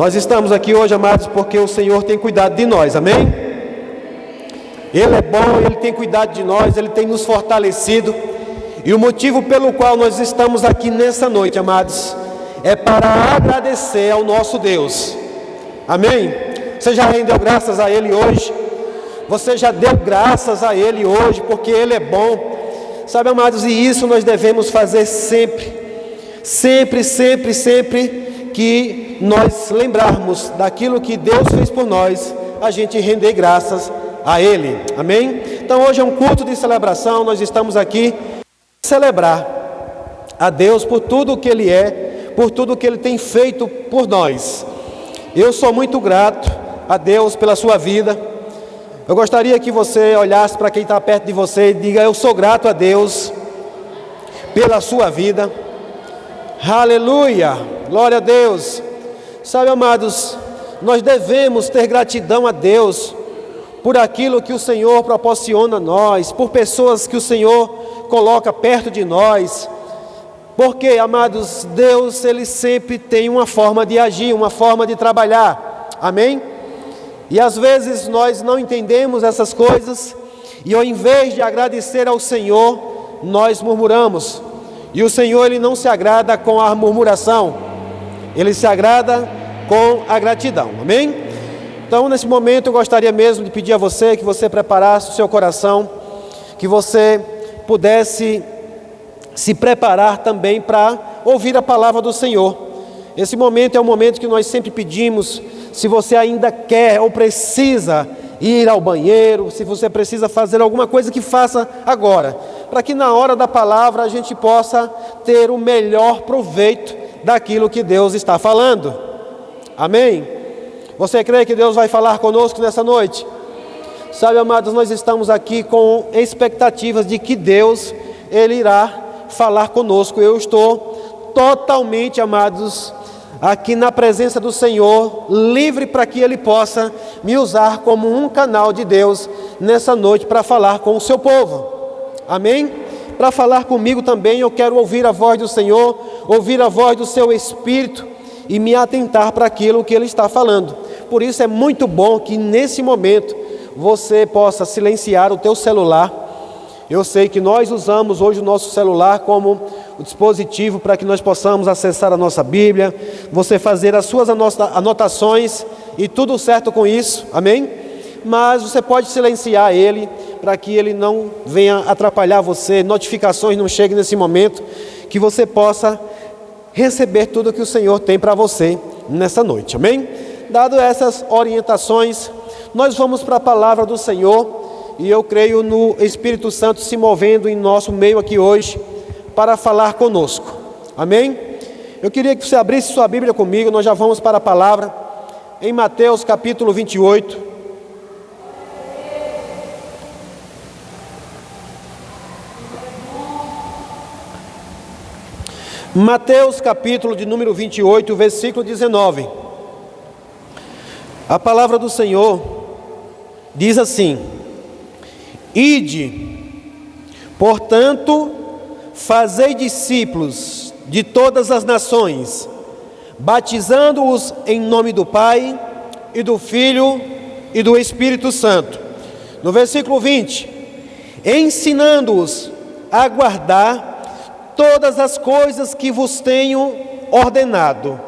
Nós estamos aqui hoje, amados, porque o Senhor tem cuidado de nós, amém? Ele é bom, Ele tem cuidado de nós, Ele tem nos fortalecido. E o motivo pelo qual nós estamos aqui nessa noite, amados, é para agradecer ao nosso Deus, amém? Você já rendeu graças a Ele hoje? Você já deu graças a Ele hoje, porque Ele é bom, sabe, amados? E isso nós devemos fazer sempre, sempre, sempre, sempre que nós lembrarmos daquilo que Deus fez por nós, a gente render graças a Ele, amém? Então hoje é um culto de celebração, nós estamos aqui para celebrar a Deus por tudo o que Ele é, por tudo o que Ele tem feito por nós. Eu sou muito grato a Deus pela sua vida. Eu gostaria que você olhasse para quem está perto de você e diga: eu sou grato a Deus pela sua vida. Aleluia, glória a Deus. Sabe, amados, nós devemos ter gratidão a Deus por aquilo que o Senhor proporciona a nós, por pessoas que o Senhor coloca perto de nós, porque, amados, Deus, Ele sempre tem uma forma de agir, uma forma de trabalhar, amém? E às vezes nós não entendemos essas coisas, e ao invés de agradecer ao Senhor, nós murmuramos. E o Senhor, Ele não se agrada com a murmuração, Ele se agrada com a gratidão, amém? Então, nesse momento, eu gostaria mesmo de pedir a você que você preparasse o seu coração, que você pudesse se preparar também para ouvir a palavra do Senhor. Esse momento é um momento que nós sempre pedimos. Se você ainda quer ou precisa ir ao banheiro, se você precisa fazer alguma coisa, que faça agora, para que na hora da palavra a gente possa ter o melhor proveito daquilo que Deus está falando, amém? Você crê que Deus vai falar conosco nessa noite? Sabe, amados, nós estamos aqui com expectativas de que Deus, Ele irá falar conosco. Eu estou totalmente, amados, aqui na presença do Senhor, livre para que Ele possa me usar como um canal de Deus nessa noite para falar com o seu povo, amém? Para falar comigo também, eu quero ouvir a voz do Senhor, ouvir a voz do seu Espírito e me atentar para aquilo que Ele está falando. Por isso é muito bom que nesse momento você possa silenciar o teu celular. Eu sei que nós usamos hoje o nosso celular como o dispositivo para que nós possamos acessar a nossa Bíblia, você fazer as suas anotações e tudo certo com isso, amém? Mas você pode silenciar ele para que ele não venha atrapalhar você, notificações não cheguem nesse momento, que você possa receber tudo que o Senhor tem para você nessa noite, amém? Dado essas orientações, nós vamos para a palavra do Senhor. E eu creio no Espírito Santo se movendo em nosso meio aqui hoje para falar conosco, amém? Eu queria que você abrisse sua Bíblia comigo, nós já vamos para a palavra, em Mateus capítulo 28. Mateus capítulo de número 28, versículo 19. A palavra do Senhor diz assim: Ide, portanto, fazei discípulos de todas as nações, batizando-os em nome do Pai, e do Filho, e do Espírito Santo. No versículo 20, ensinando-os a guardar todas as coisas que vos tenho ordenado,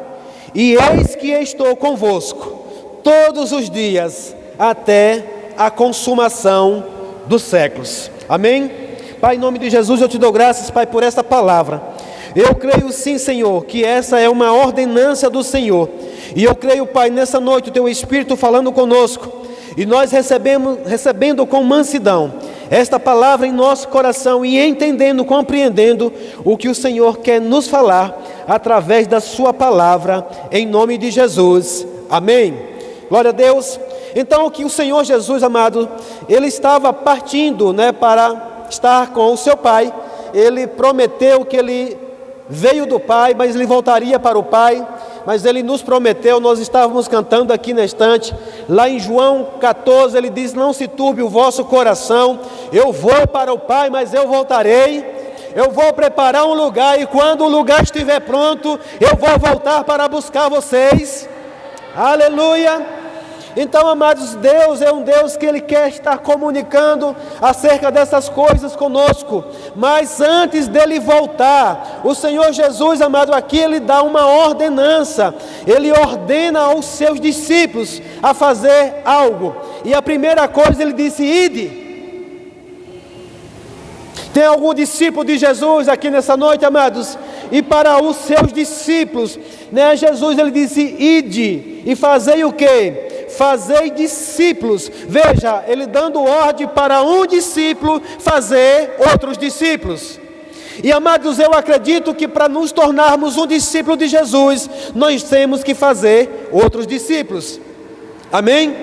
e eis que estou convosco todos os dias, até a consumação dos séculos, amém? Pai, em nome de Jesus eu te dou graças, Pai, por esta palavra. Eu creio sim, Senhor, que essa é uma ordenança do Senhor, e eu creio, Pai, nessa noite o teu Espírito falando conosco, e nós recebendo com mansidão esta palavra em nosso coração, e entendendo, compreendendo o que o Senhor quer nos falar através da sua palavra, em nome de Jesus, amém? Glória a Deus. Então, que o Senhor Jesus, amado, Ele estava partindo, para estar com o seu Pai. Ele prometeu que Ele veio do Pai, mas Ele voltaria para o Pai. Mas Ele nos prometeu, nós estávamos cantando aqui na estante, lá em João 14, Ele diz: não se turbe o vosso coração, eu vou para o Pai, mas eu voltarei. Eu vou preparar um lugar, e quando o lugar estiver pronto, eu vou voltar para buscar vocês. Aleluia! Então, amados, Deus é um Deus que Ele quer estar comunicando acerca dessas coisas conosco. Mas antes dele voltar, o Senhor Jesus, amado, aqui Ele dá uma ordenança. Ele ordena aos seus discípulos a fazer algo. E a primeira coisa Ele disse: ide. Tem algum discípulo de Jesus aqui nessa noite, amados? E para os seus discípulos, né, Jesus Ele disse: ide e fazei o quê? Fazei discípulos. Veja, Ele dando ordem para um discípulo fazer outros discípulos. E amados, eu acredito que para nos tornarmos um discípulo de Jesus, nós temos que fazer outros discípulos. Amém?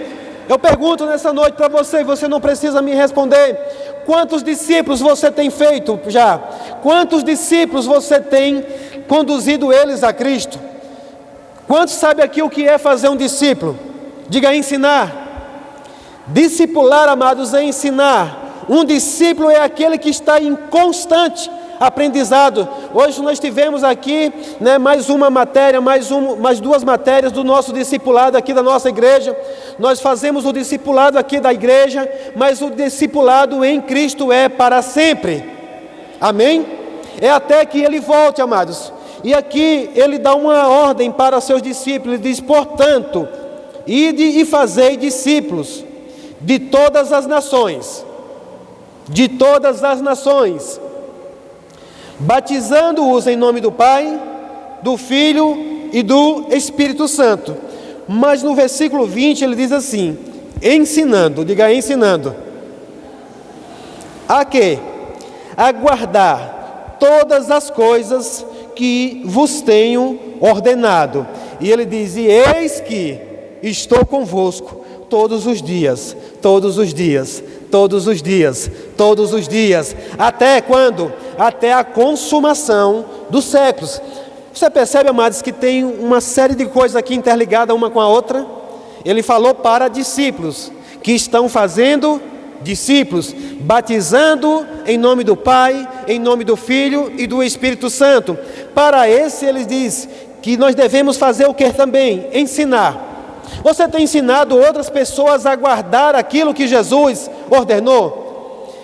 Eu pergunto nessa noite para você, você não precisa me responder: quantos discípulos você tem feito já? Quantos discípulos você tem conduzido eles a Cristo? Quantos sabem aqui o que é fazer um discípulo? Diga: ensinar. Discipular, amados, é ensinar. Um discípulo é aquele que está em constante aprendizado. Hoje nós tivemos aqui, né, mais uma matéria, mais duas matérias do nosso discipulado aqui da nossa igreja. Nós fazemos o discipulado aqui da igreja, mas o discipulado em Cristo é para sempre. Amém? É até que Ele volte, amados. E aqui Ele dá uma ordem para seus discípulos. Ele diz: portanto, ide e fazei discípulos de todas as nações, batizando-os em nome do Pai, do Filho e do Espírito Santo. Mas no versículo 20 ele diz assim: ensinando, diga ensinando, a quê? A guardar todas as coisas que vos tenho ordenado. E ele diz: e eis que estou convosco todos os dias, até quando? Até a consumação dos séculos. Você percebe, amados, que tem uma série de coisas aqui interligadas uma com a outra? Ele falou para discípulos que estão fazendo discípulos, batizando em nome do Pai, em nome do Filho e do Espírito Santo. Para esse ele diz que nós devemos fazer o que também? Ensinar. Você tem ensinado outras pessoas a guardar aquilo que Jesus ordenou?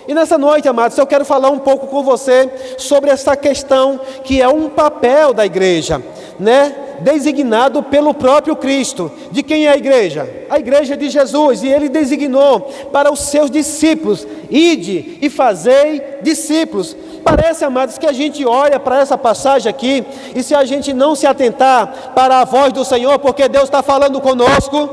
E nessa noite, amados, eu quero falar um pouco com você sobre essa questão que é um papel da igreja, né? Designado pelo próprio Cristo. De quem é a igreja? A igreja de Jesus. E Ele designou para os seus discípulos: ide e fazei discípulos. Parece, amados, que a gente olha para essa passagem aqui, e se a gente não se atentar para a voz do Senhor, porque Deus está falando conosco,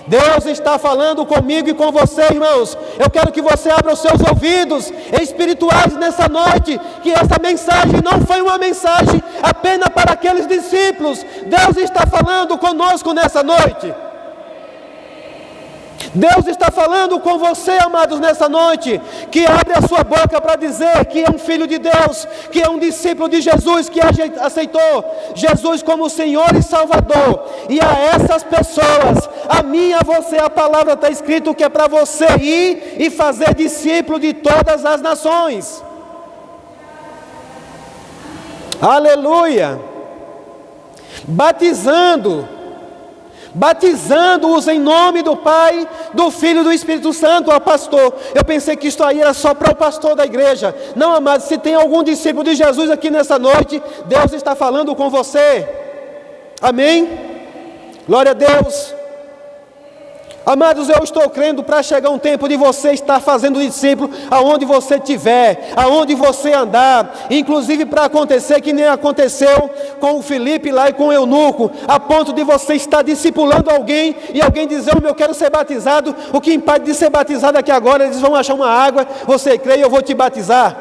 Deus está falando comigo e com você, irmãos. Eu quero que você abra os seus ouvidos espirituais nessa noite, que essa mensagem não foi uma mensagem apenas para aqueles discípulos. Deus está falando conosco nessa noite. Deus está falando com você, amados, nessa noite, que abre a sua boca para dizer que é um filho de Deus, que é um discípulo de Jesus, que aceitou Jesus como Senhor e Salvador. E a essas pessoas, a mim e a você, a palavra está escrito que é para você ir e fazer discípulo de todas as nações. Aleluia! Batizando-os em nome do Pai, do Filho e do Espírito Santo. Pastor, eu pensei que isso aí era só para o pastor da igreja. Não, amados, se tem algum discípulo de Jesus aqui nessa noite, Deus está falando com você. Amém? Glória a Deus. Amados, eu estou crendo para chegar um tempo de você estar fazendo discípulo aonde você estiver, aonde você andar, inclusive para acontecer que nem aconteceu com o Filipe lá e com o eunuco, a ponto de você estar discipulando alguém e alguém dizer: eu quero ser batizado. O que impede de ser batizado aqui agora? Eles vão achar uma água, você crê e eu vou te batizar.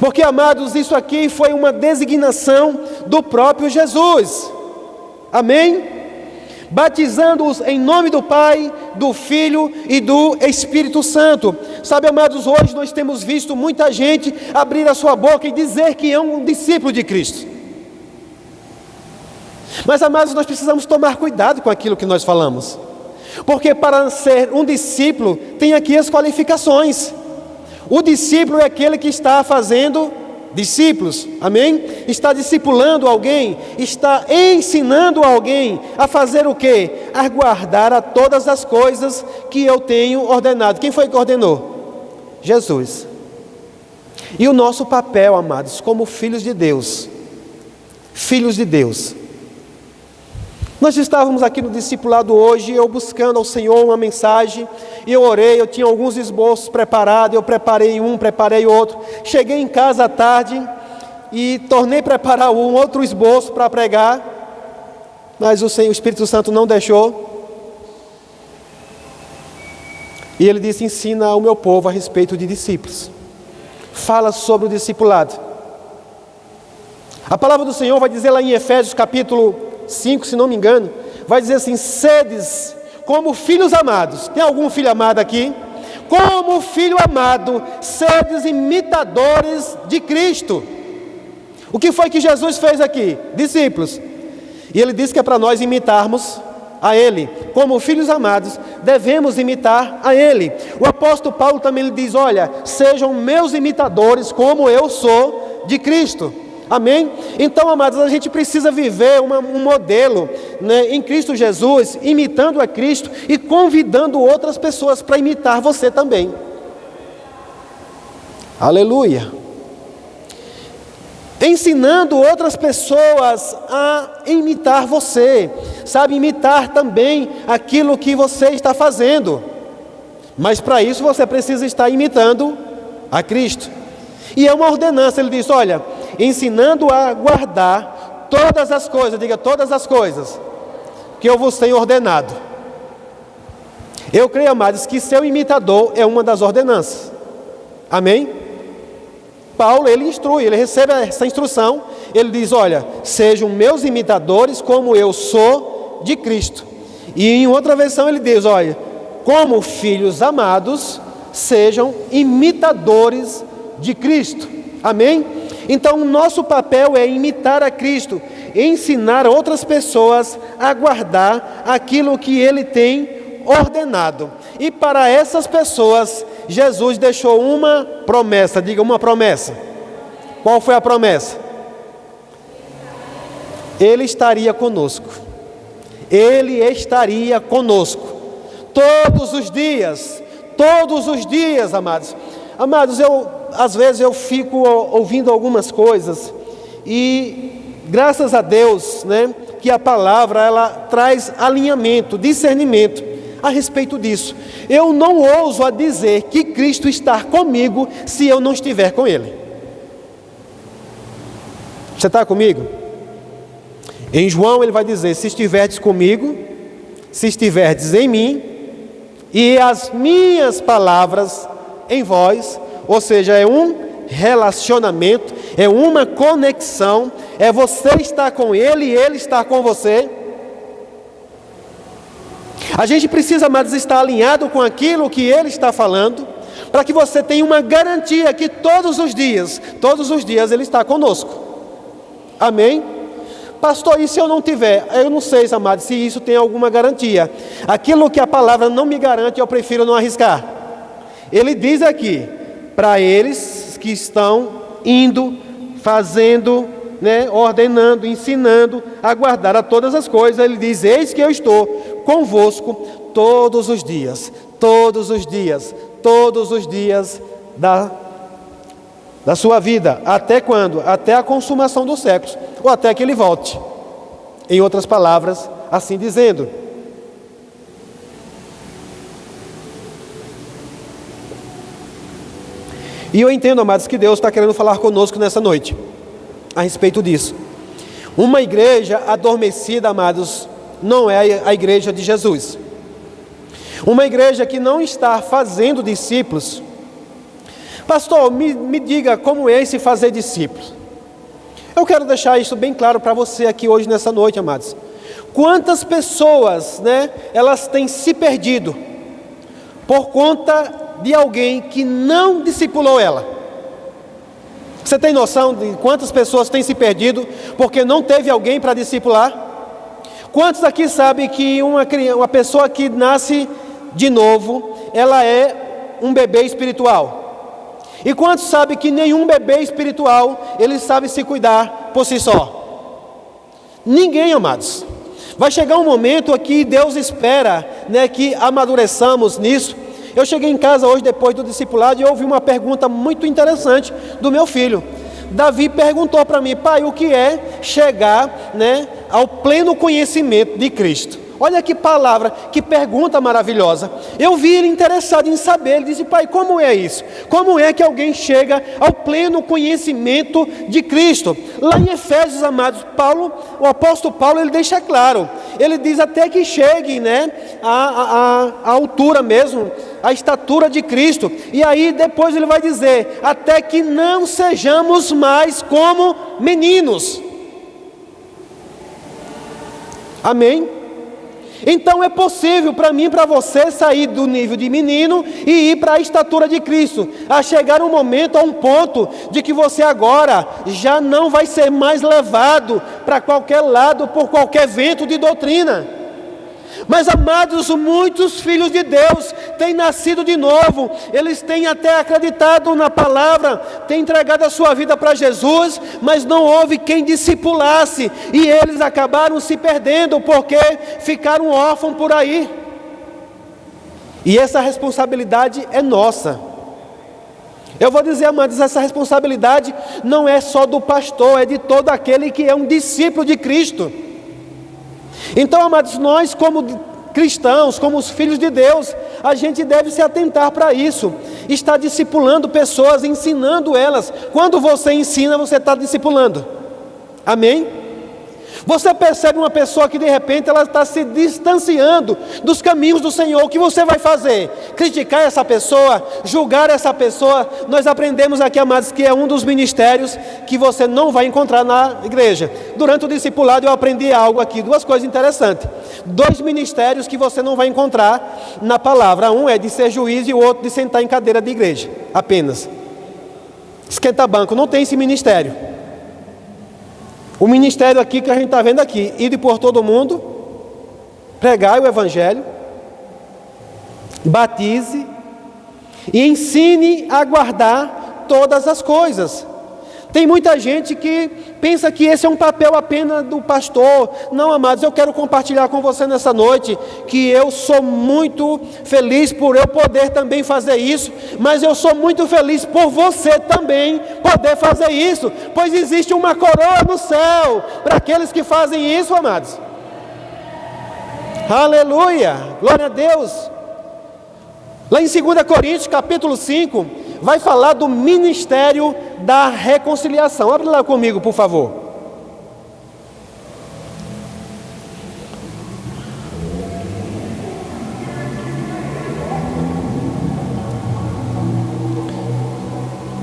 Porque, amados, isso aqui foi uma designação do próprio Jesus. Amém? Batizando-os em nome do Pai, do Filho e do Espírito Santo. Sabe, amados, hoje nós temos visto muita gente abrir a sua boca e dizer que é um discípulo de Cristo. Mas, amados, nós precisamos tomar cuidado com aquilo que nós falamos, porque para ser um discípulo tem aqui as qualificações. O discípulo é aquele que está fazendo discípulos, amém? Está discipulando alguém, está ensinando alguém a fazer o quê? A guardar a todas as coisas que eu tenho ordenado. Quem foi que ordenou? Jesus. E o nosso papel, amados, como filhos de Deus, nós estávamos aqui no discipulado hoje, eu buscando ao Senhor uma mensagem, e eu orei, eu tinha alguns esboços preparados, eu preparei um, preparei outro, cheguei em casa à tarde, e tornei a preparar um outro esboço para pregar, mas o Espírito Santo não deixou, e ele disse: ensina ao meu povo a respeito de discípulos, fala sobre o discipulado. A palavra do Senhor vai dizer lá em Efésios capítulo 5, se não me engano, vai dizer assim: sedes como filhos amados. Tem algum filho amado aqui? Como filho amado, sedes imitadores de Cristo. O que foi que Jesus fez aqui? Discípulos. E ele disse que é para nós imitarmos a Ele. Como filhos amados, devemos imitar a Ele. O apóstolo Paulo também lhe diz: olha, sejam meus imitadores como eu sou de Cristo. Amém? Então, amados, a gente precisa viver um modelo, né, em Cristo Jesus, imitando a Cristo e convidando outras pessoas para imitar você também. Aleluia! Ensinando outras pessoas a imitar você, sabe, imitar também aquilo que você está fazendo. Mas para isso você precisa estar imitando a Cristo. E é uma ordenança, ele diz: olha, ensinando a guardar todas as coisas, diga todas as coisas, que eu vos tenho ordenado. Eu creio, amados, que ser imitador é uma das ordenanças. Amém? Paulo, ele instrui, ele recebe essa instrução, ele diz: olha, sejam meus imitadores como eu sou de Cristo. E em outra versão ele diz: olha, como filhos amados, sejam imitadores de Cristo. Amém? Então o nosso papel é imitar a Cristo, ensinar outras pessoas a guardar aquilo que Ele tem ordenado. E para essas pessoas, Jesus deixou uma promessa, diga uma promessa. Qual foi a promessa? Ele estaria conosco. Ele estaria conosco. Todos os dias, amados. Amados, às vezes eu fico ouvindo algumas coisas e graças a Deus, né, que a palavra ela traz alinhamento, discernimento a respeito disso. Eu não ouso a dizer que Cristo está comigo se eu não estiver com Ele. Você está comigo? Em João ele vai dizer: se estiverdes comigo, se estiverdes em mim e as minhas palavras em vós. Ou seja, é um relacionamento, é uma conexão, é você estar com Ele e Ele estar com você. A gente precisa, amados, estar alinhado com aquilo que Ele está falando, para que você tenha uma garantia que todos os dias Ele está conosco. Amém? Pastor, e se eu não tiver? Eu não sei, amados, se isso tem alguma garantia. Aquilo que a palavra não me garante, eu prefiro não arriscar. Ele diz aqui: para eles que estão indo, fazendo, né, ordenando, ensinando a guardar a todas as coisas, ele diz: eis que eu estou convosco todos os dias da sua vida. Até quando? Até a consumação dos séculos, ou até que ele volte. Em outras palavras, assim dizendo. E eu entendo, amados, que Deus está querendo falar conosco nessa noite a respeito disso. Uma igreja adormecida, amados, não é a igreja de Jesus. Uma igreja que não está fazendo discípulos. Pastor, me diga como é esse fazer discípulos. Eu quero deixar isso bem claro para você aqui hoje nessa noite, amados. Quantas pessoas, né, elas têm se perdido por conta de alguém que não discipulou ela. Você tem noção de quantas pessoas têm se perdido porque não teve alguém para discipular? Quantos aqui sabem que uma pessoa que nasce de novo, ela é um bebê espiritual? E quantos sabem que nenhum bebê espiritual, ele sabe se cuidar por si só? Ninguém, amados. Vai chegar um momento aqui, Deus espera, né, que amadureçamos nisso. Eu cheguei em casa hoje, depois do discipulado, e ouvi uma pergunta muito interessante do meu filho. Davi perguntou para mim: pai, o que é chegar, né, ao pleno conhecimento de Cristo? Olha que palavra, que pergunta maravilhosa. Eu vi ele interessado em saber. Ele disse: pai, como é isso? Como é que alguém chega ao pleno conhecimento de Cristo? Lá em Efésios, amados, o apóstolo Paulo, ele deixa claro. Ele diz até que chegue, né, a altura mesmo, a estatura de Cristo. E aí depois ele vai dizer: até que não sejamos mais como meninos. Amém? Então é possível para mim e para você sair do nível de menino e ir para a estatura de Cristo, a chegar um momento, a um ponto de que você agora já não vai ser mais levado para qualquer lado por qualquer vento de doutrina. Mas, amados, muitos filhos de Deus têm nascido de novo, eles têm até acreditado na palavra, têm entregado a sua vida para Jesus, mas não houve quem discipulasse, e eles acabaram se perdendo, porque ficaram órfãos por aí. E essa responsabilidade é nossa. Eu vou dizer, amados, essa responsabilidade não é só do pastor, é de todo aquele que é um discípulo de Cristo. Então, amados, nós como cristãos, como os filhos de Deus, a gente deve se atentar para isso, estar discipulando pessoas, ensinando elas. Quando você ensina, você está discipulando. Amém? Você percebe uma pessoa que de repente ela está se distanciando dos caminhos do Senhor. O que você vai fazer? Criticar essa pessoa? Julgar essa pessoa? Nós aprendemos aqui, amados, que é um dos ministérios que você não vai encontrar na igreja. Durante o discipulado eu aprendi algo aqui, duas coisas interessantes. 2 ministérios que você não vai encontrar na palavra. Um é de ser juiz e o outro de sentar em cadeira de igreja, apenas. Esquenta banco, não tem esse ministério. O ministério aqui que a gente está vendo aqui: ide por todo mundo, pregai o evangelho, batize e ensine a guardar todas as coisas. Tem muita gente que pensa que esse é um papel apenas do pastor. Não, amados, eu quero compartilhar com você nessa noite que eu sou muito feliz por eu poder também fazer isso, mas eu sou muito feliz por você também poder fazer isso, pois existe uma coroa no céu para aqueles que fazem isso, amados. Aleluia, glória a Deus. Lá em 2 Coríntios capítulo 5, vai falar do ministério da reconciliação. Abre lá comigo, por favor.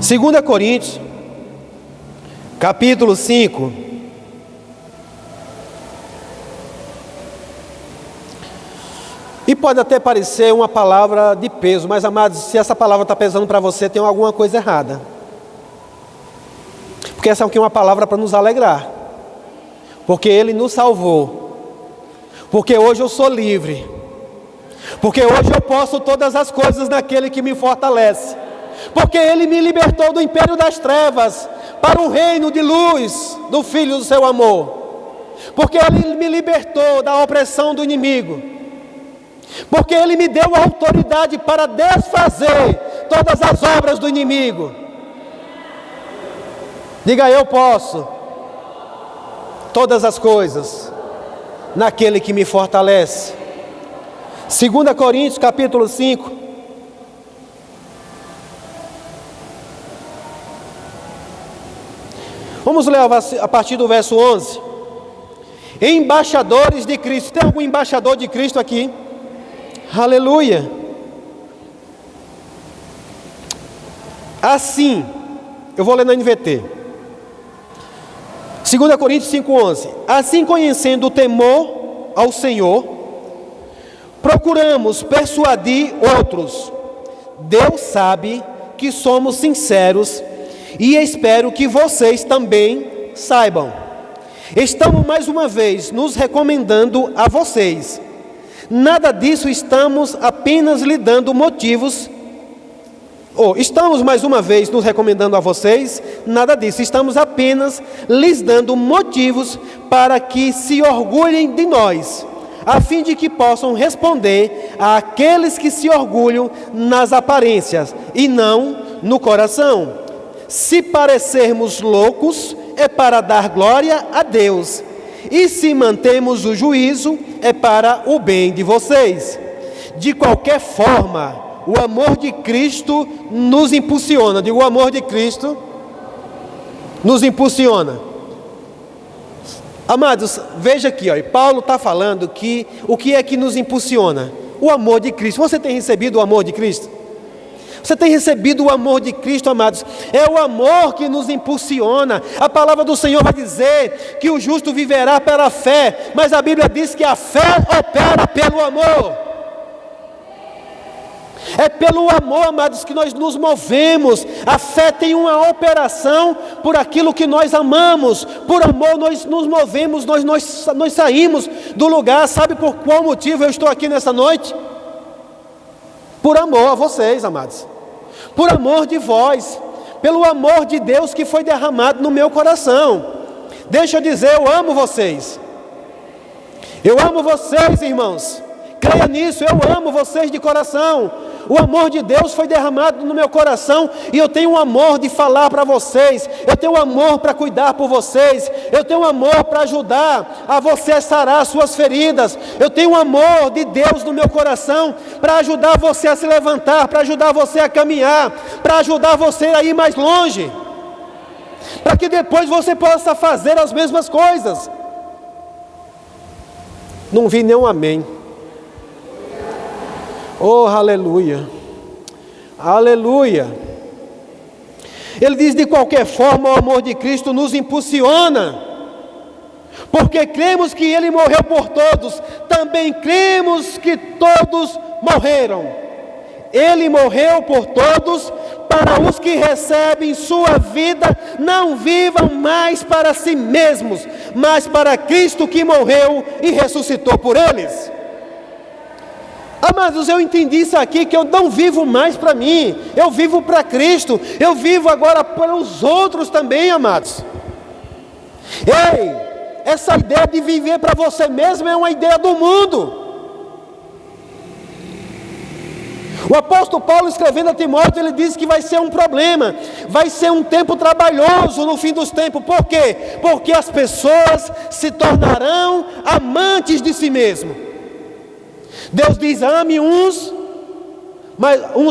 Segunda Coríntios, capítulo 5. E pode até parecer uma palavra de peso, mas, amados, se essa palavra está pesando para você, tem alguma coisa errada. Porque essa aqui é uma palavra para nos alegrar. Porque Ele nos salvou. Porque hoje eu sou livre. Porque hoje eu posso todas as coisas naquele que me fortalece. Porque Ele me libertou do império das trevas para o reino de luz do Filho do seu amor. Porque Ele me libertou da opressão do inimigo. Porque Ele me deu a autoridade para desfazer todas as obras do inimigo. Diga: eu posso todas as coisas naquele que me fortalece. 2 Coríntios capítulo 5. Vamos ler a partir do verso 11. Embaixadores de Cristo. Tem algum embaixador de Cristo aqui? Aleluia. Assim, eu vou ler na NVT. 2 Coríntios 5:11. Assim, conhecendo o temor ao Senhor, procuramos persuadir outros. Deus sabe que somos sinceros e espero que vocês também saibam. Estamos mais uma vez nos recomendando a vocês. Nada disso, estamos apenas lhe dando motivos Estamos mais uma vez nos recomendando a vocês? Nada disso, estamos apenas lhes dando motivos para que se orgulhem de nós, a fim de que possam responder àqueles que se orgulham nas aparências e não no coração. Se parecermos loucos, é para dar glória a Deus, e se mantemos o juízo, é para o bem de vocês. De qualquer forma, o amor de Cristo nos impulsiona. Digo, o amor de Cristo nos impulsiona. Amados, veja aqui, Paulo está falando que o que é que nos impulsiona? O amor de Cristo. Você tem recebido o amor de Cristo? Você tem recebido o amor de Cristo, amados? É o amor que nos impulsiona. A palavra do Senhor vai dizer que o justo viverá pela fé, mas a Bíblia diz que a fé opera pelo amor. É pelo amor, amados, que nós nos movemos. A fé tem uma operação por aquilo que nós amamos. Por amor nós nos movemos, nós saímos do lugar. Sabe por qual motivo eu estou aqui nessa noite? Por amor a vocês, amados. Por amor de vós. Pelo amor de Deus que foi derramado no meu coração. Deixa eu dizer, eu amo vocês. Eu amo vocês, irmãos. Creia nisso, eu amo vocês de coração. O amor de Deus foi derramado no meu coração e eu tenho um amor de falar para vocês, eu tenho um amor para cuidar por vocês, eu tenho um amor para ajudar a você a sarar as suas feridas, eu tenho um amor de Deus no meu coração para ajudar você a se levantar, para ajudar você a caminhar, para ajudar você a ir mais longe, para que depois você possa fazer as mesmas coisas. Não vi nenhum amém. Oh, aleluia, aleluia. Ele diz, de qualquer forma, o amor de Cristo nos impulsiona, porque cremos que Ele morreu por todos, também cremos que todos morreram. Ele morreu por todos, para os que recebem sua vida, não vivam mais para si mesmos, mas para Cristo que morreu e ressuscitou por eles. Amados, eu entendi isso aqui, que eu não vivo mais para mim, eu vivo para Cristo, eu vivo agora para os outros também, amados. Ei, essa ideia de viver para você mesmo é uma ideia do mundo. O apóstolo Paulo, escrevendo a Timóteo, ele diz que vai ser um problema, vai ser um tempo trabalhoso no fim dos tempos. Por quê? Porque as pessoas se tornarão amantes de si mesmo. Deus diz, ame uns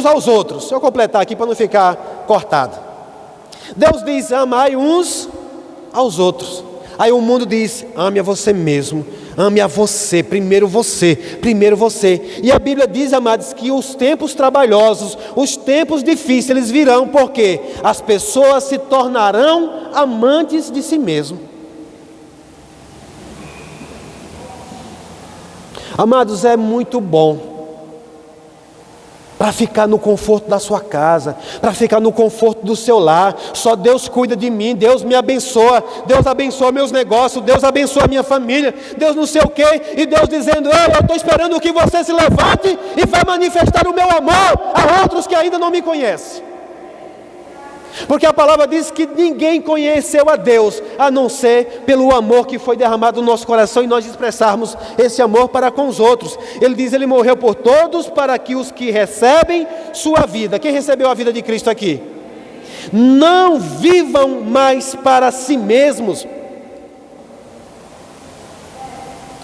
aos outros. Deixa eu completar aqui para não ficar cortado. Deus diz, amai uns aos outros. Aí o mundo diz, ame a você mesmo. Ame a você, primeiro você, primeiro você. E a Bíblia diz, amados, que os tempos trabalhosos, os tempos difíceis, eles virão, porque as pessoas se tornarão amantes de si mesmo. Amados, é muito bom para ficar no conforto da sua casa, para ficar no conforto do seu lar. Só Deus cuida de mim, Deus me abençoa, Deus abençoa meus negócios, Deus abençoa a minha família, Deus não sei o quê, e Deus dizendo, eu estou esperando que você se levante e vai manifestar o meu amor a outros que ainda não me conhecem. Porque a palavra diz que ninguém conheceu a Deus, a não ser pelo amor que foi derramado no nosso coração, e nós expressarmos esse amor para com os outros. Ele diz, Ele morreu por todos, para que os que recebem sua vida, quem recebeu a vida de Cristo aqui? Não vivam mais para si mesmos.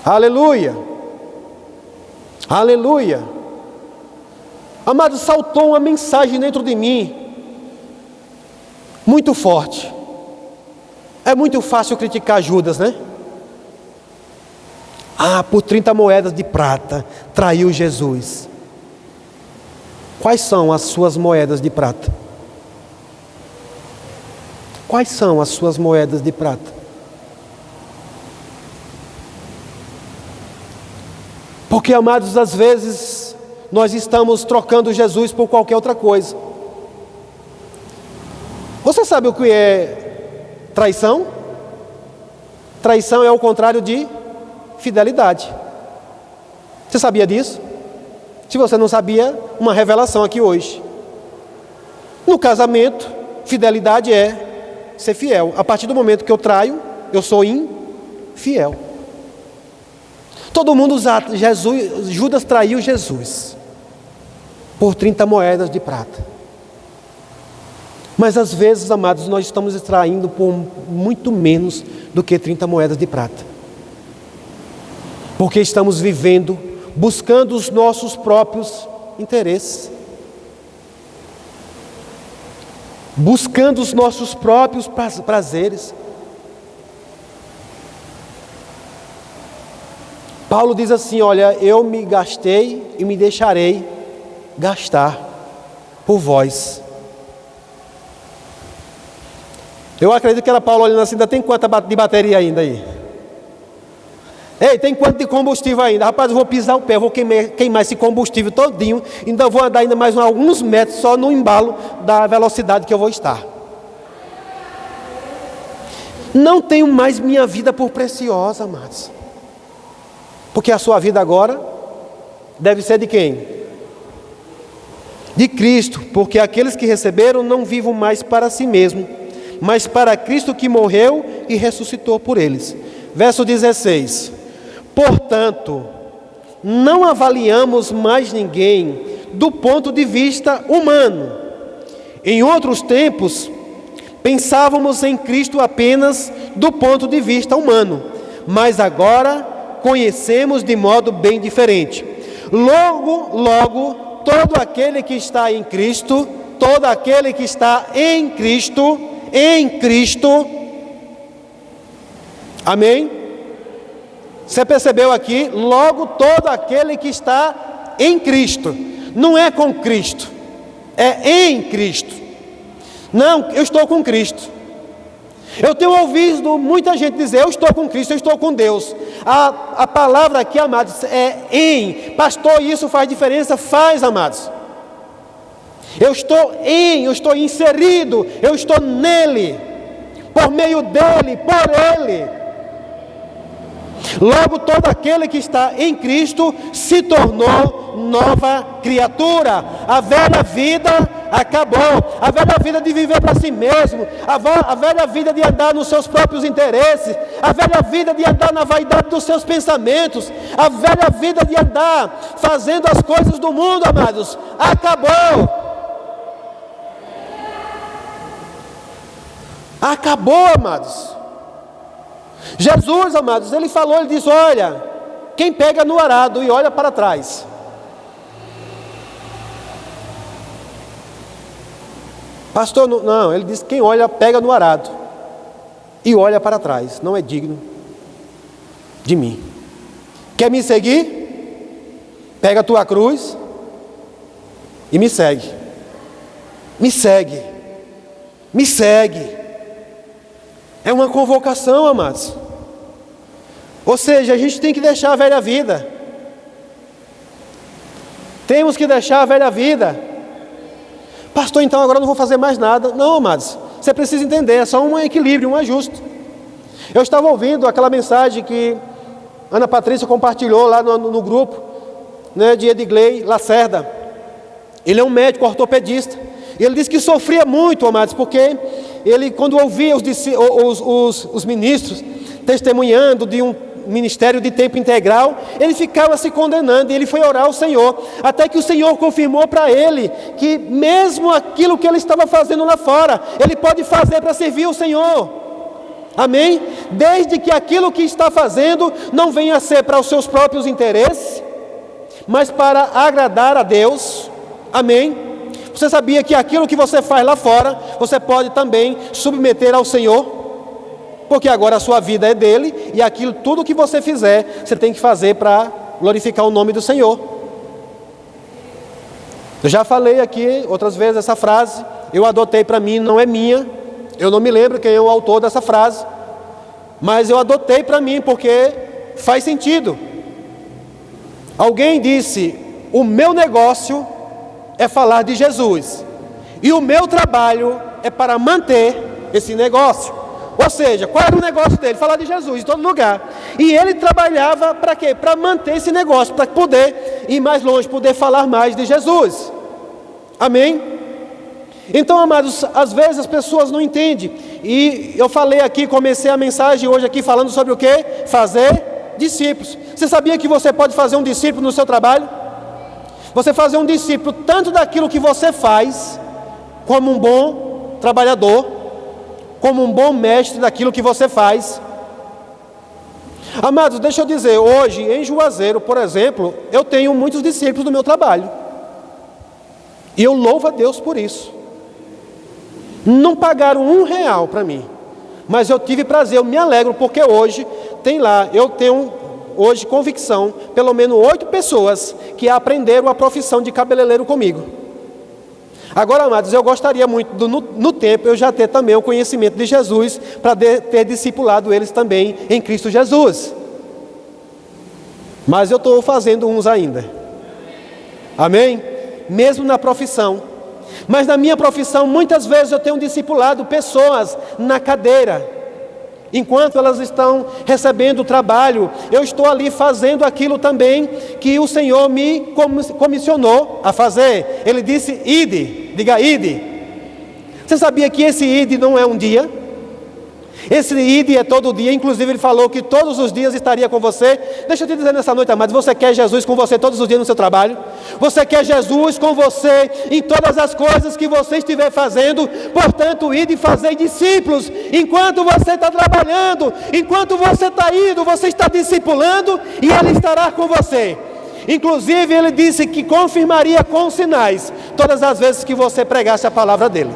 Aleluia, aleluia. Amados, saltou uma mensagem dentro de mim, muito forte. É muito fácil criticar Judas, né? Por 30 moedas de prata traiu Jesus. Quais são as suas moedas de prata? Quais são as suas moedas de prata? Porque, amados, às vezes nós estamos trocando Jesus por qualquer outra coisa. Você sabe o que é traição? Traição é o contrário de fidelidade. Você sabia disso? Se você não sabia, uma revelação aqui hoje. No casamento, fidelidade é ser fiel. A partir do momento que eu traio, eu sou infiel. Todo mundo usa Jesus. Judas traiu Jesus por 30 moedas de prata. Mas às vezes, amados, nós estamos traindo por muito menos do que 30 moedas de prata. Porque estamos vivendo, buscando os nossos próprios interesses. Buscando os nossos próprios prazeres. Paulo diz assim, olha, eu me gastei e me deixarei gastar por vós. Eu acredito que era Paulo olhando assim, ainda tem quanta de bateria ainda aí? Ei, tem quanto de combustível ainda? Rapaz, eu vou pisar o pé, eu vou queimar esse combustível todinho, ainda vou andar ainda mais alguns metros só no embalo da velocidade que eu vou estar. Não tenho mais minha vida por preciosa, amados. Porque a sua vida agora deve ser de quem? De Cristo, porque aqueles que receberam não vivam mais para si mesmo, mas para Cristo que morreu e ressuscitou por eles. Verso 16. Portanto, não avaliamos mais ninguém do ponto de vista humano. Em outros tempos, pensávamos em Cristo apenas do ponto de vista humano, mas agora conhecemos de modo bem diferente. Logo, todo aquele que está em Cristo, todo aquele que está em Cristo, amém? Você percebeu aqui? Logo, todo aquele que está em Cristo, não é com Cristo, é em Cristo. Não, eu estou com Cristo. Eu tenho ouvido muita gente dizer, eu estou com Cristo, eu estou com Deus. A palavra aqui, amados, é em. Pastor, isso faz diferença? Faz, amados. Eu estou inserido, eu estou nele, por meio dele, por ele. Logo, todo aquele que está em Cristo se tornou nova criatura. A velha vida acabou. A velha vida de viver para si mesmo, a velha vida de andar nos seus próprios interesses, a velha vida de andar na vaidade dos seus pensamentos, a velha vida de andar fazendo as coisas do mundo, amados, acabou. Acabou, amados. Jesus, amados, ele falou, ele disse, olha, quem pega no arado e olha para trás. Pastor, não, ele disse, quem olha, pega no arado e olha para trás, não é digno de mim. Quer me seguir? Pega a tua cruz e me segue. Me segue. Me segue. É uma convocação, amados. Ou seja, a gente tem que deixar a velha vida. Temos que deixar a velha vida. Pastor, então agora eu não vou fazer mais nada. Não, amados. Você precisa entender, é só um equilíbrio, um ajuste. Eu estava ouvindo aquela mensagem que Ana Patrícia compartilhou lá no grupo, né, de Edgley Lacerda. Ele é um médico ortopedista. E ele disse que sofria muito, amados, porque ele, quando ouvia os ministros testemunhando de um ministério de tempo integral, ele ficava se condenando, e ele foi orar ao Senhor, até que o Senhor confirmou para ele, que mesmo aquilo que ele estava fazendo lá fora, ele pode fazer para servir o Senhor, amém? Desde que aquilo que está fazendo, não venha a ser para os seus próprios interesses, mas para agradar a Deus, amém? Você sabia que aquilo que você faz lá fora, você pode também submeter ao Senhor? Porque agora a sua vida é dele, e aquilo, tudo que você fizer, você tem que fazer para glorificar o nome do Senhor. Eu já falei aqui outras vezes essa frase, eu adotei para mim, não é minha, eu não me lembro quem é o autor dessa frase, mas eu adotei para mim porque faz sentido. Alguém disse, o meu negócio é falar de Jesus, e o meu trabalho é para manter esse negócio. Ou seja, qual era o negócio dele? Falar de Jesus em todo lugar. E ele trabalhava para quê? Para manter esse negócio, para poder ir mais longe, poder falar mais de Jesus. Amém? Então, amados, às vezes as pessoas não entendem. E eu falei aqui, comecei a mensagem hoje aqui falando sobre o quê? Fazer discípulos. Você sabia que você pode fazer um discípulo no seu trabalho? Você fazer um discípulo tanto daquilo que você faz, como um bom trabalhador, como um bom mestre daquilo que você faz. Amados, deixa eu dizer, hoje em Juazeiro, por exemplo, eu tenho muitos discípulos do meu trabalho. E eu louvo a Deus por isso. Não pagaram R$1 para mim, mas eu tive prazer, eu me alegro, porque hoje tem lá, eu tenho hoje convicção, pelo menos 8 pessoas que aprenderam a profissão de cabeleireiro comigo. Agora, amados, eu gostaria muito, no tempo, eu já ter também o conhecimento de Jesus, para ter discipulado eles também em Cristo Jesus. Mas eu estou fazendo uns ainda. Amém? Mesmo na profissão. Mas na minha profissão, muitas vezes eu tenho discipulado pessoas na cadeira. Enquanto elas estão recebendo o trabalho, eu estou ali fazendo aquilo também que o Senhor me comissionou a fazer. Ele disse, ide, diga ide. Você sabia que esse ide não é um dia? Esse ide é todo dia, inclusive ele falou que todos os dias estaria com você. Deixa eu te dizer nessa noite, amados, você quer Jesus com você todos os dias no seu trabalho? Você quer Jesus com você em todas as coisas que você estiver fazendo? Portanto, ide e fazer discípulos. Enquanto você está trabalhando, enquanto você está indo, você está discipulando e Ele estará com você. Inclusive ele disse que confirmaria com sinais todas as vezes que você pregasse a palavra dele.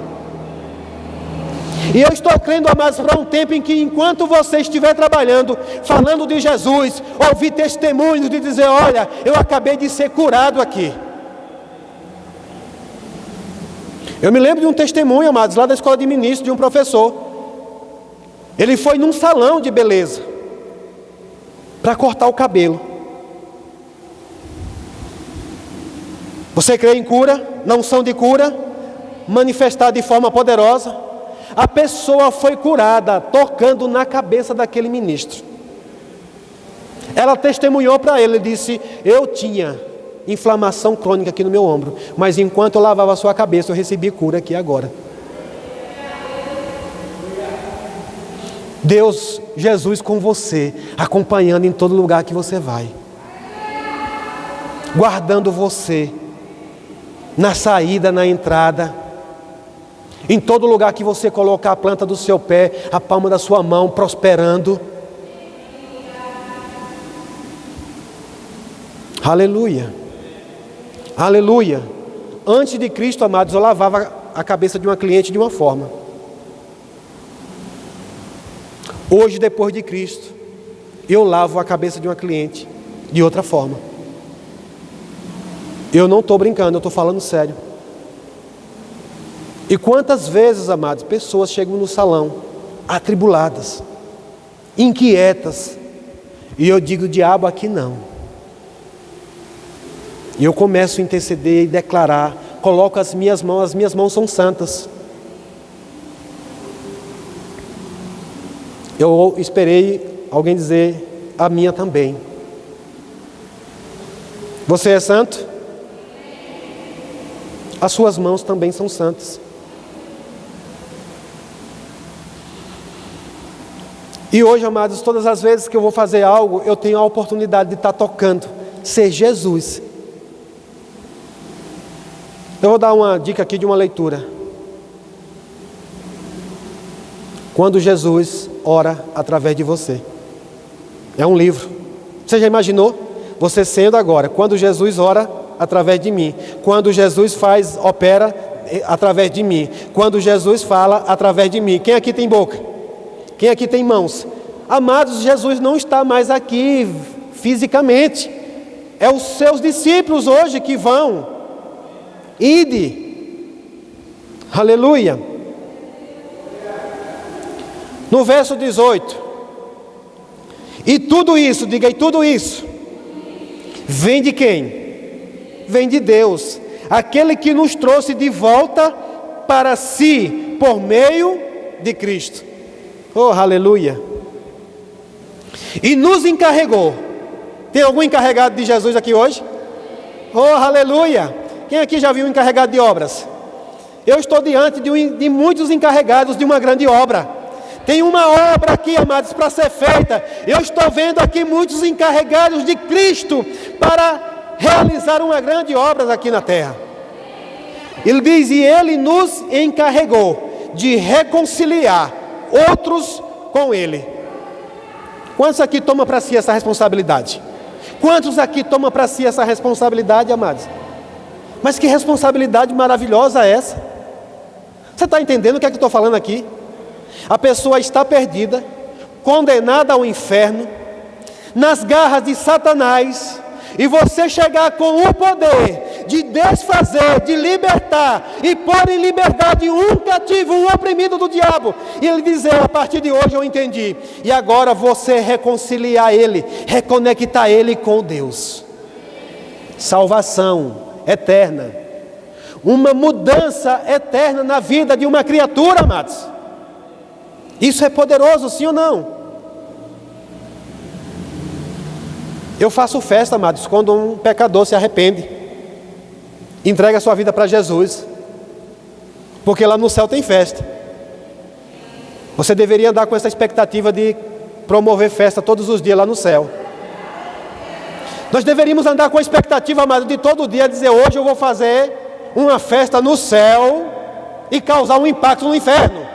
E eu estou crendo, amados, para um tempo em que enquanto você estiver trabalhando, falando de Jesus, ouvir testemunhos de dizer, olha, eu acabei de ser curado aqui. Eu me lembro de um testemunho, amados, lá da escola de ministro, de um professor. Ele foi num salão de beleza para cortar o cabelo. Você crê em cura, na unção de cura, manifestada de forma poderosa? A pessoa foi curada tocando na cabeça daquele ministro. Ela testemunhou para ele, disse, eu tinha inflamação crônica aqui no meu ombro, mas enquanto eu lavava a sua cabeça, eu recebi cura aqui agora. Deus, Jesus com você, acompanhando em todo lugar que você vai, guardando você, na saída, na entrada, em todo lugar que você colocar a planta do seu pé, a palma da sua mão, prosperando. Aleluia, aleluia. Antes de Cristo, amados, eu lavava a cabeça de uma cliente de uma forma. Hoje, depois de Cristo, eu lavo a cabeça de uma cliente de outra forma. Eu não estou brincando, eu estou falando sério. E quantas vezes, amados, pessoas chegam no salão atribuladas, inquietas, e eu digo, diabo, aqui não. E eu começo a interceder e declarar, coloco as minhas mãos são santas. Eu esperei alguém dizer, a minha também. Você é santo? As suas mãos também são santas. E hoje, amados, todas as vezes que eu vou fazer algo, eu tenho a oportunidade de estar tocando, ser Jesus. Eu vou dar uma dica aqui de uma leitura. Quando Jesus ora através de você. É um livro. Você já imaginou? Você sendo agora, quando Jesus ora através de mim. Quando Jesus opera através de mim. Quando Jesus fala através de mim. Quem aqui tem boca? Quem aqui tem mãos? Amados, Jesus não está mais aqui fisicamente. É os seus discípulos hoje que vão. Ide. Aleluia. No verso 18. E tudo isso, diga aí, tudo isso. Vem de quem? Vem de Deus. Aquele que nos trouxe de volta para si, por meio de Cristo. Oh, aleluia. E nos encarregou. Tem algum encarregado de Jesus aqui hoje? Oh, aleluia. Quem aqui já viu um encarregado de obras? Eu estou diante de muitos encarregados de uma grande obra. Tem uma obra aqui, amados, para ser feita. Eu estou vendo aqui muitos encarregados de Cristo para realizar uma grande obra aqui na terra. Ele diz, e Ele nos encarregou de reconciliar outros com Ele. Quantos aqui tomam para si essa responsabilidade? Quantos aqui tomam para si essa responsabilidade, amados? Mas que responsabilidade maravilhosa é essa? Você está entendendo o que é que eu estou falando aqui? A pessoa está perdida, condenada ao inferno, nas garras de Satanás, e você chegar com o poder de desfazer, de libertar e pôr em liberdade um cativo, um oprimido do diabo, e ele dizer, a partir de hoje eu entendi, e agora você reconciliar ele, reconectar ele com Deus. Salvação eterna, uma mudança eterna na vida de uma criatura, amados. Isso é poderoso, sim ou não? Eu faço festa, amados, quando um pecador se arrepende, entrega a sua vida para Jesus, porque lá no céu tem festa. Você deveria andar com essa expectativa de promover festa todos os dias lá no céu. Nós deveríamos andar com a expectativa, amado, de todo dia dizer, hoje eu vou fazer uma festa no céu e causar um impacto no inferno.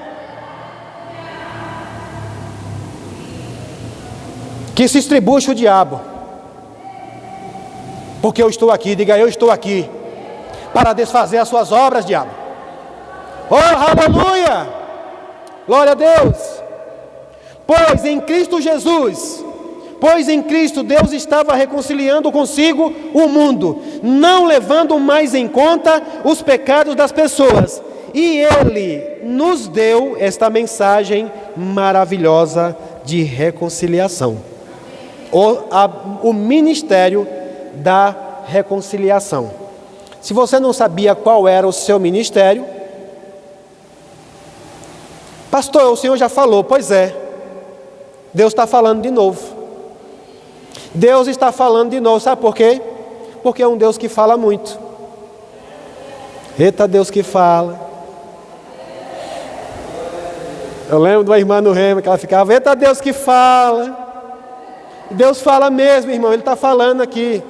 Que se estribuche o diabo, porque eu estou aqui, diga, eu estou aqui para desfazer as suas obras, diabo. Oh, aleluia! Glória a Deus! Pois em Cristo Deus estava reconciliando consigo o mundo, não levando mais em conta os pecados das pessoas. E Ele nos deu esta mensagem maravilhosa de reconciliação. O ministério da reconciliação. Se você não sabia qual era o seu ministério, pastor, o Senhor já falou. Pois é, Deus está falando de novo. Deus está falando de novo, sabe por quê? Porque é um Deus que fala muito. Eita, Deus que fala. Eu lembro de uma irmã no Rema que ela ficava, eita, Deus que fala. Deus fala mesmo, irmão, Ele está falando aqui.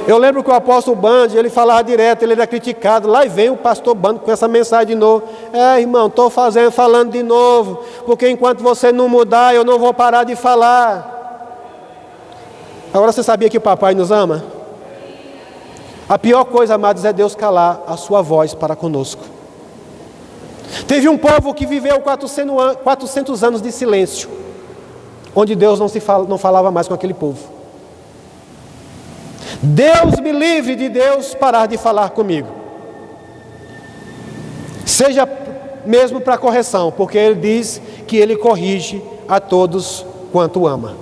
Eu lembro que o apóstolo Band, ele falava direto, ele era criticado, lá vem o pastor Band com essa mensagem de novo. Irmão, estou falando de novo, porque enquanto você não mudar, eu não vou parar de falar. Agora você sabia que o papai nos ama? A pior coisa, amados, é Deus calar a sua voz para conosco. Teve um povo que viveu 400 anos de silêncio, onde Deus não falava mais com aquele povo. Deus me livre de Deus parar de falar comigo. Seja mesmo para correção, porque Ele diz que Ele corrige a todos quanto ama.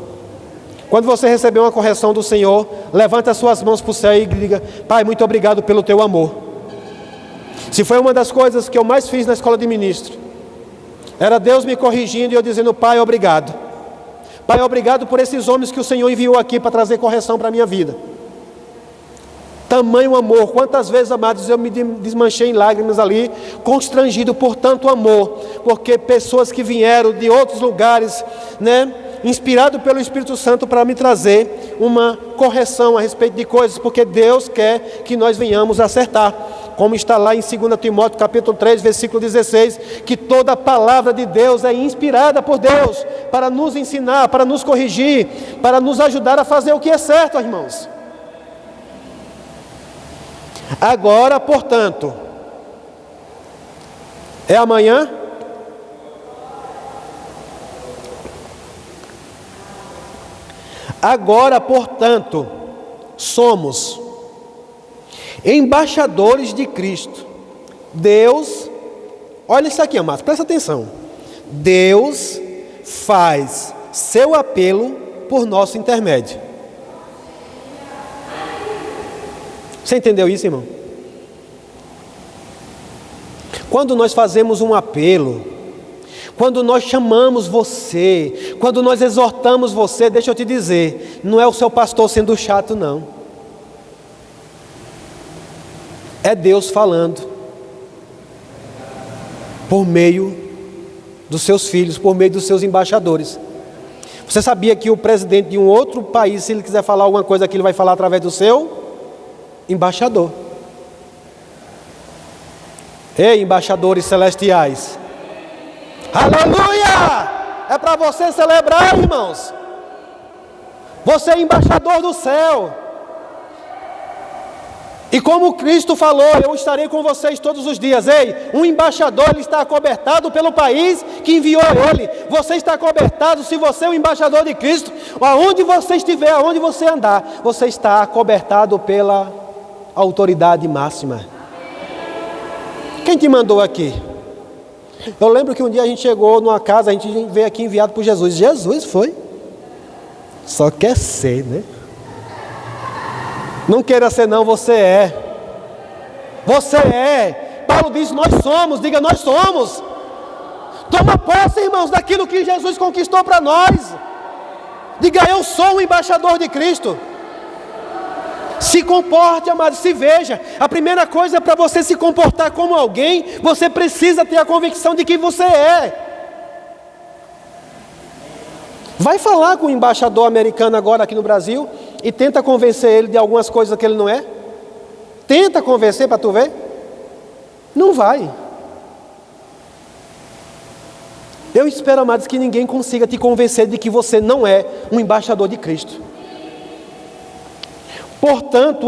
Quando você receber uma correção do Senhor, levanta as suas mãos para o céu e diga, Pai, muito obrigado pelo teu amor. Se foi uma das coisas que eu mais fiz na escola de ministro, era Deus me corrigindo e eu dizendo, Pai, obrigado. Pai, obrigado por esses homens que o Senhor enviou aqui para trazer correção para a minha vida. Tamanho amor, quantas vezes, amados, eu me desmanchei em lágrimas ali, constrangido por tanto amor, porque pessoas que vieram de outros lugares, inspirado pelo Espírito Santo para me trazer uma correção a respeito de coisas, porque Deus quer que nós venhamos acertar, como está lá em 2 Timóteo capítulo 3, versículo 16, que toda a palavra de Deus é inspirada por Deus, para nos ensinar, para nos corrigir, para nos ajudar a fazer o que é certo, irmãos. Agora, portanto, é amanhã? Agora, portanto, somos embaixadores de Cristo. Deus, olha isso aqui, amados, presta atenção. Deus faz seu apelo por nosso intermédio. Você entendeu isso, irmão? Quando nós fazemos um apelo, quando nós chamamos você, quando nós exortamos você, deixa eu te dizer, não é o seu pastor sendo chato, não. É Deus falando. por meio dos seus filhos, por meio dos seus embaixadores. Você sabia que o presidente de um outro país, se ele quiser falar alguma coisa aqui, ele vai falar através do seu embaixador? Ei, embaixadores celestiais, aleluia! É para você celebrar, irmãos. Você é embaixador do céu. E como Cristo falou, eu estarei com vocês todos os dias. Ei, um embaixador, ele está acobertado pelo país que enviou ele. Você está acobertado, se você é o embaixador de Cristo, aonde você estiver, aonde você andar, você está acobertado pela autoridade máxima. Quem te mandou aqui? Eu lembro que um dia a gente chegou numa casa, a gente veio aqui enviado por Jesus. Jesus foi. Só quer ser, né? Não queira ser não, você é. Você é. Paulo diz, nós somos. Diga, nós somos. Toma posse, irmãos, daquilo que Jesus conquistou para nós. Diga, eu sou o embaixador de Cristo. Se comporte, amado, se veja. A primeira coisa é para você se comportar como alguém, você precisa ter a convicção de que você é. Vai falar com o embaixador americano agora aqui no Brasil e tenta convencer ele de algumas coisas que ele não é. Tenta convencer para tu ver. Não vai. Eu espero, amados, que ninguém consiga te convencer de que você não é um embaixador de Cristo. Portanto,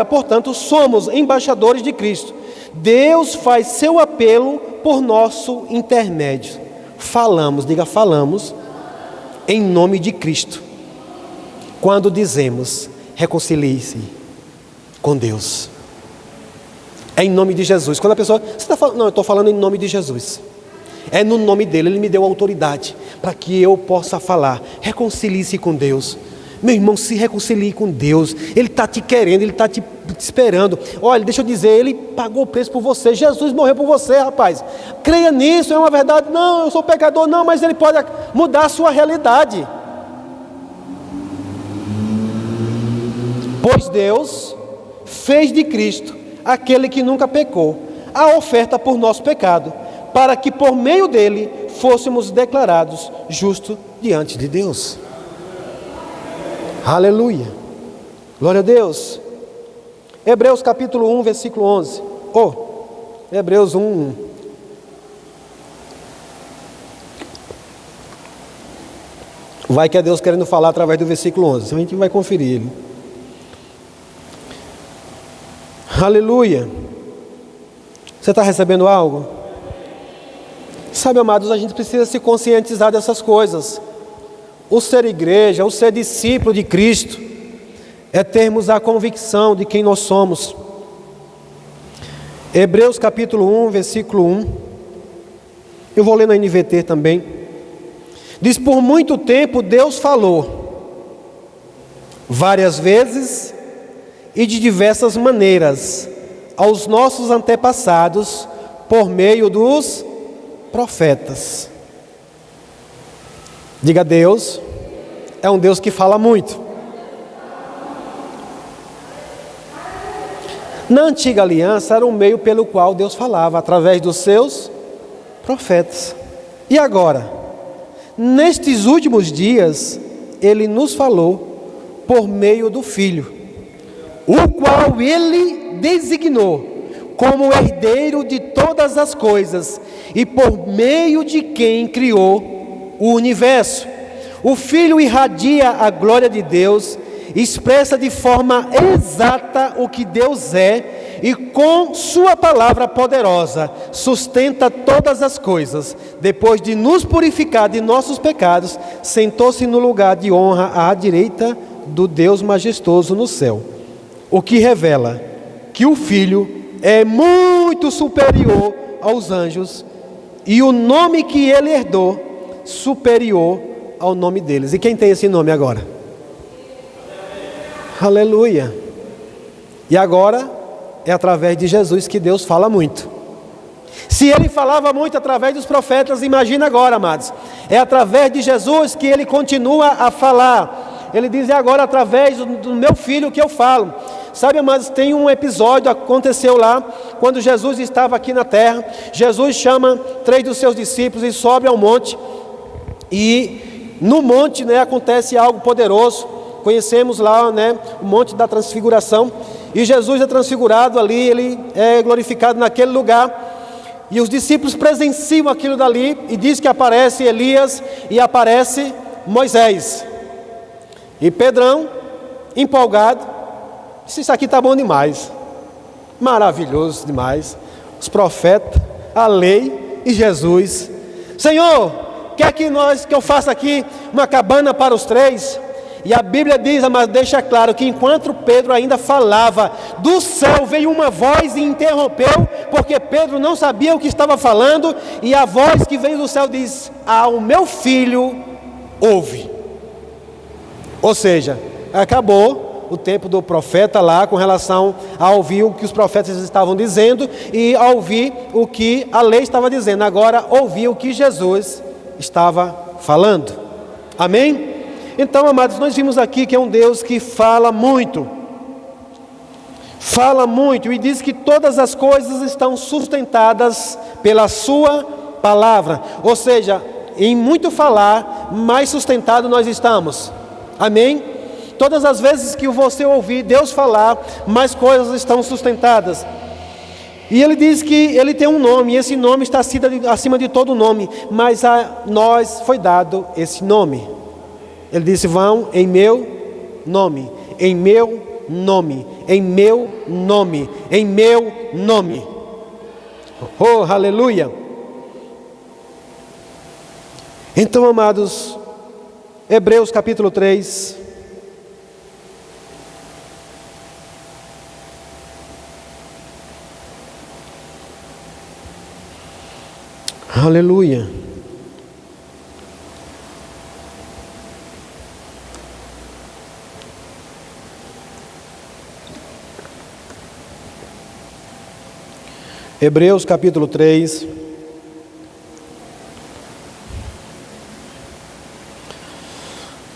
portanto, somos embaixadores de Cristo. Deus faz seu apelo por nosso intermédio. Falamos, diga, falamos em nome de Cristo. Quando dizemos, reconcilie-se com Deus. É em nome de Jesus. Quando a pessoa, você está falando, não, eu estou falando em nome de Jesus. É no nome dele, ele me deu autoridade para que eu possa falar. Reconcilie-se com Deus. Meu irmão, se reconcilie com Deus. Ele está te querendo, ele está te esperando. Olha, deixa eu dizer, ele pagou o preço por você. Jesus morreu por você, rapaz. Creia nisso, é uma verdade. Não, eu sou pecador, não, mas ele pode mudar a sua realidade. Pois Deus fez de Cristo, aquele que nunca pecou, a oferta por nosso pecado, para que por meio dele fôssemos declarados justos diante de Deus. Aleluia, glória a Deus. Hebreus capítulo 1, versículo 11. Hebreus 1. Vai que é Deus querendo falar através do versículo 11. A gente vai conferir ele. Aleluia. Você está recebendo algo? Sabe, amados, a gente precisa se conscientizar dessas coisas. O ser igreja, o ser discípulo de Cristo, é termos a convicção de quem nós somos. Hebreus capítulo 1, versículo 1. Eu vou ler na NVT também. Diz, por muito tempo Deus falou, várias vezes e de diversas maneiras, aos nossos antepassados, por meio dos profetas. Diga, Deus é um Deus que fala muito. Na antiga aliança era um meio pelo qual Deus falava, através dos seus profetas. E agora, nestes últimos dias, Ele nos falou por meio do Filho, o qual Ele designou como herdeiro de todas as coisas e por meio de quem criou o universo. O Filho irradia a glória de Deus, expressa de forma exata o que Deus é e com sua palavra poderosa sustenta todas as coisas. Depois de nos purificar de nossos pecados, sentou-se no lugar de honra à direita do Deus majestoso no céu, o que revela que o Filho é muito superior aos anjos e o nome que ele herdou superior ao nome deles. E quem tem esse nome agora? Aleluia. E agora é através de Jesus que Deus fala muito. Se ele falava muito através dos profetas, imagina agora, amados, é através de Jesus que ele continua a falar. Ele diz, é agora através do meu Filho que eu falo. Sabe, amados, tem um episódio, aconteceu lá quando Jesus estava aqui na terra, Jesus chama 3 dos seus discípulos e sobe ao monte. E no monte, acontece algo poderoso. Conhecemos lá, o monte da transfiguração. E Jesus é transfigurado ali, ele é glorificado naquele lugar. E os discípulos presenciam aquilo dali, e diz que aparece Elias e aparece Moisés. E Pedrão, empolgado, disse: isso aqui está bom demais, maravilhoso demais. Os profetas, a lei e Jesus. Senhor, quer que eu faça aqui uma cabana para os 3? E a Bíblia diz, mas deixa claro que enquanto Pedro ainda falava, do céu veio uma voz e interrompeu, porque Pedro não sabia o que estava falando, e a voz que veio do céu diz: ao meu filho ouve. Ou seja, acabou o tempo do profeta lá, com relação a ouvir o que os profetas estavam dizendo, e a ouvir o que a lei estava dizendo. Agora ouvir o que Jesus estava falando. Amém? Então, amados, nós vimos aqui que é um Deus que fala muito, e diz que todas as coisas estão sustentadas pela sua palavra. Ou seja, em muito falar, mais sustentado nós estamos. Amém? Todas as vezes que você ouvir Deus falar, mais coisas estão sustentadas. E ele diz que ele tem um nome, e esse nome está acima de todo nome, mas a nós foi dado esse nome. Ele disse: vão em meu nome, em meu nome, em meu nome, em meu nome. Oh, aleluia! Então, amados, Hebreus capítulo 3. Aleluia. Hebreus capítulo 3,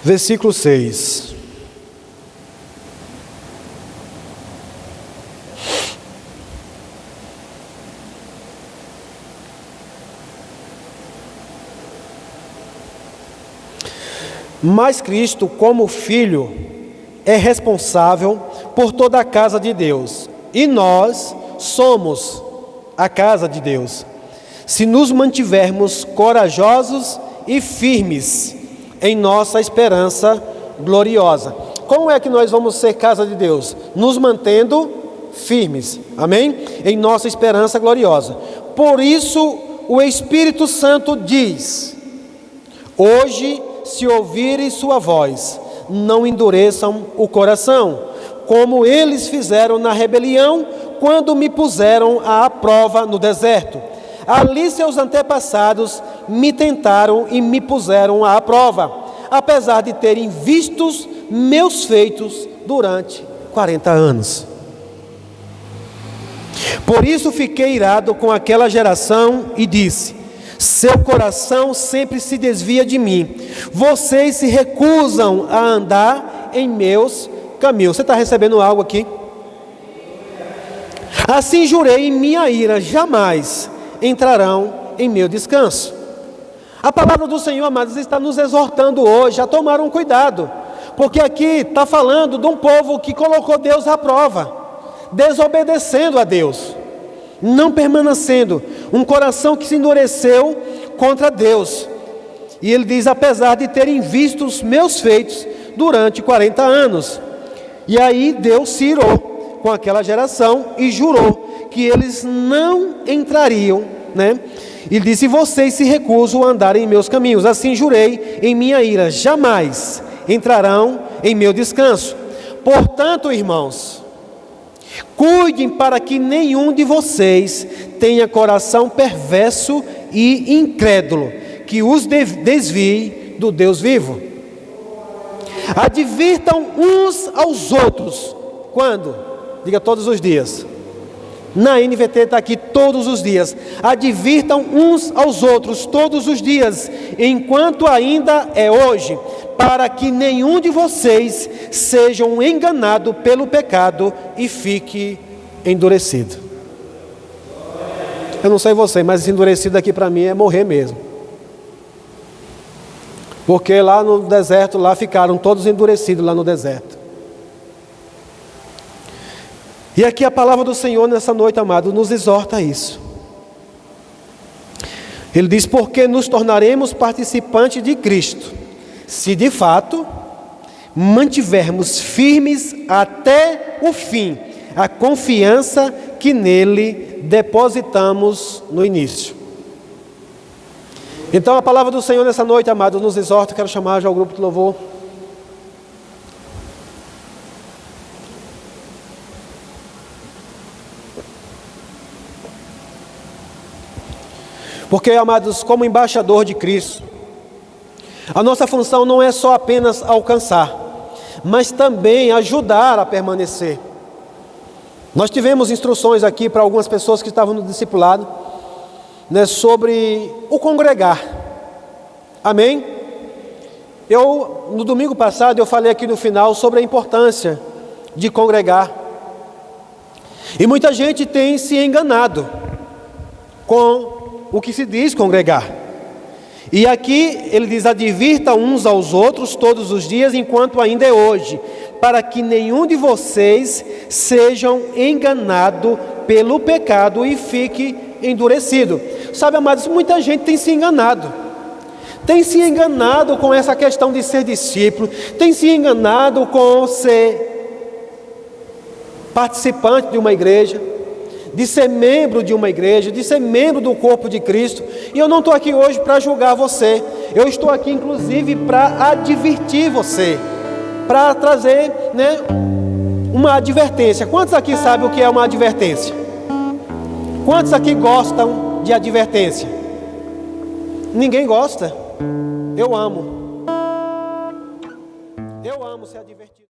versículo 6. Mas Cristo, como Filho, é responsável por toda a casa de Deus, e nós somos a casa de Deus, se nos mantivermos corajosos e firmes em nossa esperança gloriosa. Como é que nós vamos ser casa de Deus? Nos mantendo firmes, amém? Em nossa esperança gloriosa. Por isso o Espírito Santo diz: hoje, se ouvirem sua voz, não endureçam o coração, como eles fizeram na rebelião, quando me puseram à prova no deserto. Ali seus antepassados me tentaram e me puseram à prova, apesar de terem vistos meus feitos durante 40 anos. Por isso fiquei irado com aquela geração e disse: seu coração sempre se desvia de mim, vocês se recusam a andar em meus caminhos. Você está recebendo algo aqui? Assim jurei em minha ira, jamais entrarão em meu descanso. A palavra do Senhor, amados, está nos exortando hoje a tomar um cuidado, porque aqui está falando de um povo que colocou Deus à prova, desobedecendo a Deus, não permanecendo, um coração que se endureceu contra Deus. E ele diz: apesar de terem visto os meus feitos durante 40 anos. E aí Deus se irou com aquela geração e jurou que eles não entrariam, E disse: vocês se recusam a andar em meus caminhos. Assim jurei em minha ira, jamais entrarão em meu descanso. Portanto, irmãos, cuidem para que nenhum de vocês tenha coração perverso e incrédulo, que os desvie do Deus vivo. Advirtam uns aos outros. Quando? Diga: todos os dias. Na NVT está aqui: todos os dias. Advirtam uns aos outros todos os dias, enquanto ainda é hoje, para que nenhum de vocês seja enganado pelo pecado e fique endurecido. Eu não sei você, mas esse endurecido aqui para mim é morrer mesmo. Porque lá no deserto, lá ficaram todos endurecidos lá no deserto. E aqui a palavra do Senhor nessa noite, amado, nos exorta a isso. Ele diz: porque nos tornaremos participantes de Cristo, se de fato mantivermos firmes até o fim a confiança que nele depositamos no início. Então a palavra do Senhor nessa noite, amados, nos exorta. Quero chamar já o grupo de louvor. Porque, amados, como embaixador de Cristo, a nossa função não é só apenas alcançar, mas também ajudar a permanecer. Nós tivemos instruções aqui para algumas pessoas que estavam no discipulado, né, sobre o congregar. Amém? No domingo passado, eu falei aqui no final sobre a importância de congregar. E muita gente tem se enganado com o que se diz congregar. E aqui ele diz: advirta uns aos outros todos os dias, enquanto ainda é hoje, para que nenhum de vocês sejam enganado pelo pecado e fique endurecido. Sabe, amados, muita gente tem se enganado. Tem se enganado com essa questão de ser discípulo, tem se enganado com ser participante de uma igreja, de ser membro de uma igreja, de ser membro do corpo de Cristo. E eu não estou aqui hoje para julgar você, eu estou aqui inclusive para advertir você, para trazer, né, uma advertência. Quantos aqui sabem o que é uma advertência? Quantos aqui gostam de advertência? Ninguém gosta. Eu amo ser advertido.